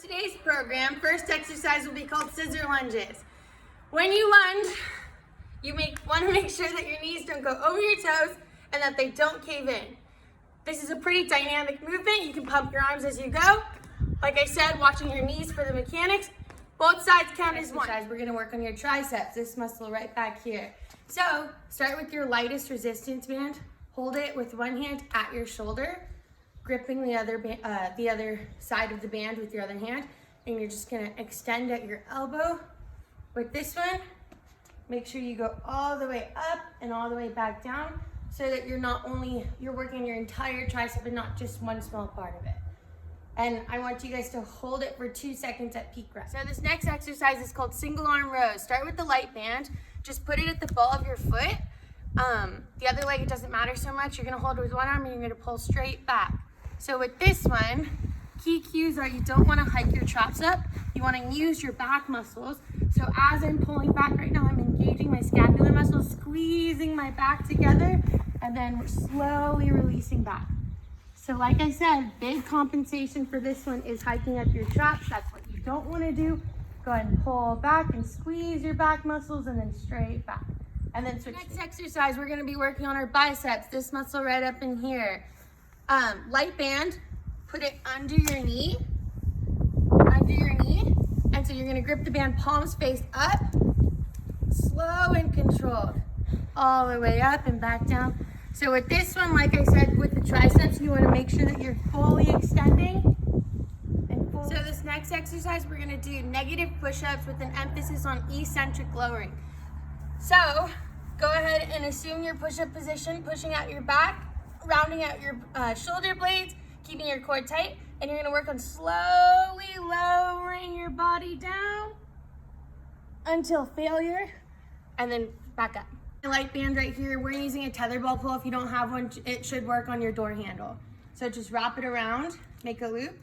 Today's program, first exercise will be called scissor lunges. When you lunge, you want to make sure that your knees don't go over your toes and that they don't cave in. This is a pretty dynamic movement. You can pump your arms as you go. Like I said, watching your knees for the mechanics. Both sides count as one. We're going to work on your triceps, this muscle right back here. So start with your lightest resistance band. Hold it with one hand at your shoulder, gripping the other side of the band with your other hand, and you're just gonna extend at your elbow. With this one, make sure you go all the way up and all the way back down so that you're working your entire tricep and not just one small part of it. And I want you guys to hold it for 2 seconds at peak rest. So this next exercise is called single arm rows. Start with the light band, just put it at the ball of your foot. The other leg, it doesn't matter so much. You're gonna hold with one arm and you're gonna pull straight back. So with this one, key cues are you don't wanna hike your traps up. You wanna use your back muscles. So as I'm pulling back right now, I'm engaging my scapular muscles, squeezing my back together, and then we're slowly releasing back. So like I said, big compensation for this one is hiking up your traps. That's what you don't wanna do. Go ahead and pull back and squeeze your back muscles and then straight back. And then switch. Next exercise, we're gonna be working on our biceps, this muscle right up in here. Light band, put it under your knee, and so you're gonna grip the band palms face up, slow and controlled, all the way up and back down. So with this one, like I said, with the triceps, you wanna make sure that you're fully extending. So this next exercise, we're gonna do negative push-ups with an emphasis on eccentric lowering. So go ahead and assume your push-up position, pushing out your back, rounding out your shoulder blades, keeping your core tight, and you're gonna work on slowly lowering your body down until failure, and then back up. The light band right here, we're using a tetherball pull. If you don't have one, it should work on your door handle. So just wrap it around, make a loop.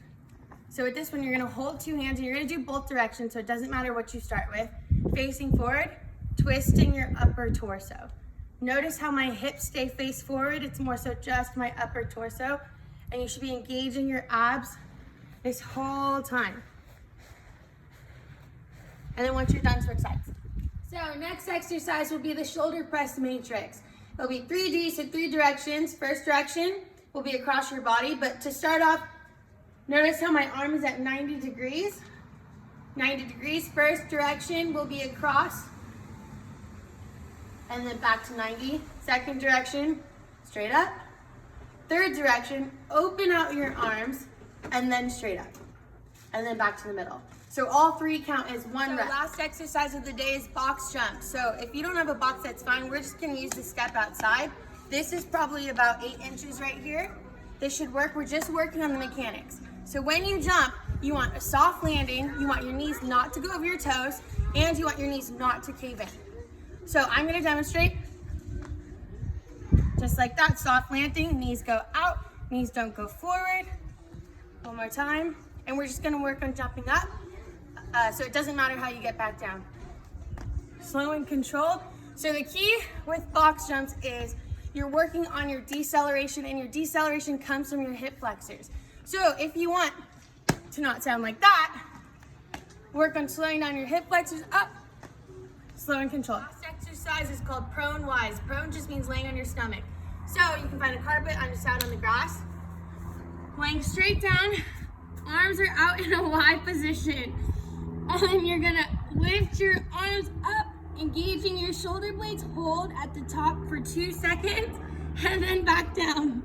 So with this one, you're gonna hold two hands, and you're gonna do both directions, so it doesn't matter what you start with. Facing forward, twisting your upper torso. Notice how my hips stay face forward. It's more so just my upper torso. And you should be engaging your abs this whole time. And then once you're done, switch sides. So next exercise will be the shoulder press matrix. It'll be 3D, so 3 directions. First direction will be across your body, but to start off, notice how my arm is at 90 degrees. 90 degrees. First direction will be across, and then back to 90. Second direction, straight up. Third direction, open out your arms, and then straight up. And then back to the middle. So all 3 count as one rep. Last exercise of the day is box jump. So if you don't have a box, that's fine. We're just gonna use the step outside. This is probably about 8 inches right here. This should work. We're just working on the mechanics. So when you jump, you want a soft landing, you want your knees not to go over your toes, and you want your knees not to cave in. So I'm gonna demonstrate. Just like that, soft landing, knees go out, knees don't go forward. One more time. And we're just gonna work on jumping up. So it doesn't matter how you get back down. Slow and controlled. So the key with box jumps is you're working on your deceleration, and your deceleration comes from your hip flexors. So if you want to not sound like that, work on slowing down your hip flexors up, slow and controlled. Last exercise is called prone wise. Prone just means laying on your stomach. So you can find a carpet, I'm just out on the grass. Laying straight down, arms are out in a wide position. And then you're gonna lift your arms up, engaging your shoulder blades, hold at the top for 2 seconds, and then back down.